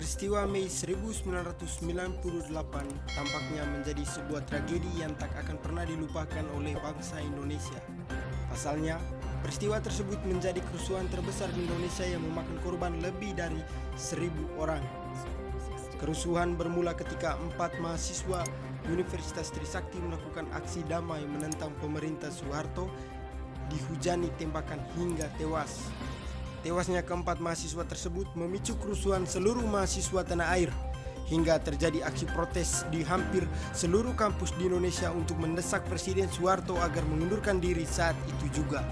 Peristiwa Mei 1998 tampaknya menjadi sebuah tragedi yang tak akan pernah dilupakan oleh bangsa Indonesia. Pasalnya, peristiwa tersebut menjadi kerusuhan terbesar di Indonesia yang memakan korban lebih dari 1.000 orang. Kerusuhan bermula ketika 4 mahasiswa Universitas Trisakti melakukan aksi damai menentang pemerintah Soeharto, dihujani tembakan hingga tewas. Tewasnya keempat mahasiswa tersebut memicu kerusuhan seluruh mahasiswa tanah air, hingga terjadi aksi protes di hampir seluruh kampus di Indonesia untuk mendesak Presiden Soeharto agar mengundurkan diri saat itu juga.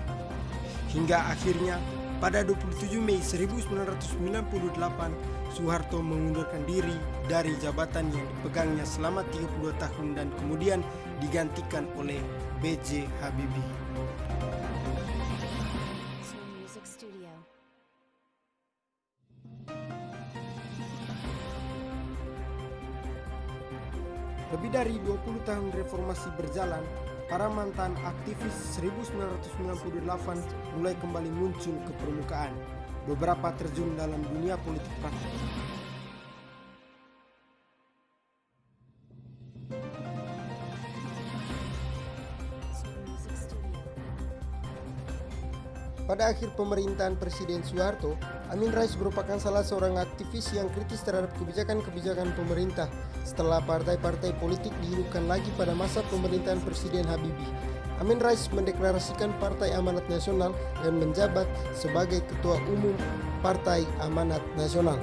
Hingga akhirnya pada 27 Mei 1998, Soeharto mengundurkan diri dari jabatan yang dipegangnya selama 32 tahun dan kemudian digantikan oleh B.J. Habibie. Lebih dari 20 tahun reformasi berjalan, para mantan aktivis 1998 mulai kembali muncul ke permukaan. Beberapa terjun dalam dunia politik praktik. Pada akhir pemerintahan Presiden Soeharto, Amin Rais merupakan salah seorang aktivis yang kritis terhadap kebijakan-kebijakan pemerintah setelah partai-partai politik dihidupkan lagi pada masa pemerintahan Presiden Habibie. Amin Rais mendeklarasikan Partai Amanat Nasional dan menjabat sebagai Ketua Umum Partai Amanat Nasional.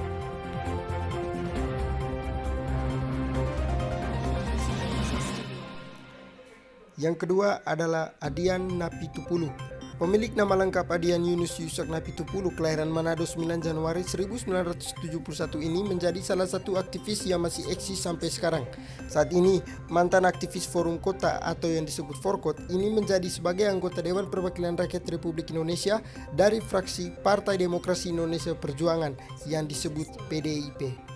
Yang kedua adalah Adian Napitupulu. Pemilik nama lengkap Adian Yunus Yusak Napitupulu kelahiran Manado 9 Januari 1971 ini menjadi salah satu aktivis yang masih eksis sampai sekarang. Saat ini, mantan aktivis Forum Kota atau yang disebut Forkot ini menjadi sebagai anggota Dewan Perwakilan Rakyat Republik Indonesia dari fraksi Partai Demokrasi Indonesia Perjuangan yang disebut PDIP.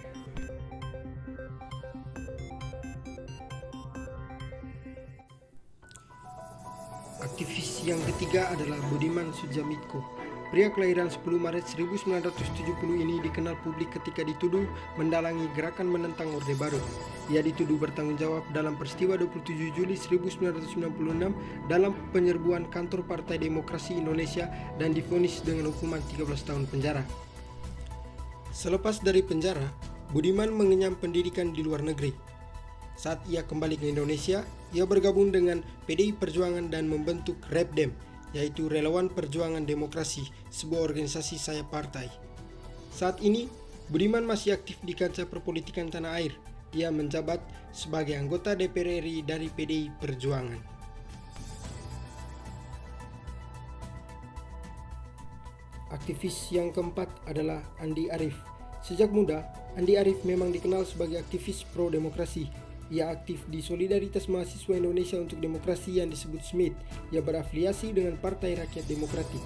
Aktivis yang ketiga adalah Budiman Sujatmiko. Pria kelahiran 10 Maret 1970 ini dikenal publik ketika dituduh mendalangi gerakan menentang Orde Baru. Ia dituduh bertanggung jawab dalam peristiwa 27 Juli 1996 dalam penyerbuan kantor Partai Demokrasi Indonesia dan divonis dengan hukuman 13 tahun penjara. Selepas dari penjara, Budiman mengenyam pendidikan di luar negeri. Saat ia kembali ke Indonesia, ia bergabung dengan PDI Perjuangan dan membentuk REPDEM, yaitu Relawan Perjuangan Demokrasi, sebuah organisasi sayap partai. Saat ini, Budiman masih aktif di kancah perpolitikan tanah air. Ia menjabat sebagai anggota DPR RI dari PDI Perjuangan. Aktivis yang keempat adalah Andi Arief. Sejak muda, Andi Arief memang dikenal sebagai aktivis pro-demokrasi. Ia aktif di Solidaritas Mahasiswa Indonesia untuk Demokrasi yang disebut SMID. Ia berafiliasi dengan Partai Rakyat Demokratik.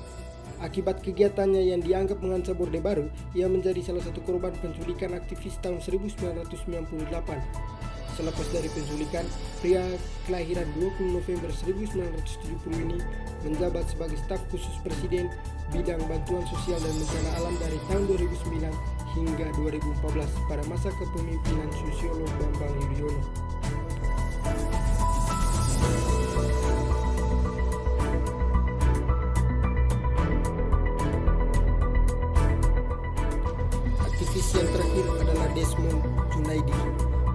Akibat kegiatannya yang dianggap mengancam Orde Baru, ia menjadi salah satu korban penculikan aktivis tahun 1998. Selepas dari penculikan, pria kelahiran 20 November 1970 ini menjabat sebagai staf khusus Presiden bidang bantuan sosial dan bencana alam dari tahun 2009 hingga 2014 pada masa kepemimpinan Susilo Bambang Yudhoyono. Aktivis yang terakhir adalah Desmond Junaidi.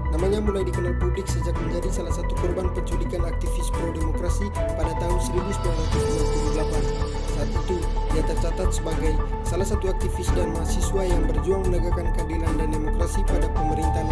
Namanya mulai dikenal publik sejak menjadi salah satu korban penculikan aktivis pro-demokrasi pada tahun 1998. Saat itu, ia tercatat sebagai salah satu aktivis dan mahasiswa yang berjuang menegakkan keadilan dan demokrasi pada pemerintahan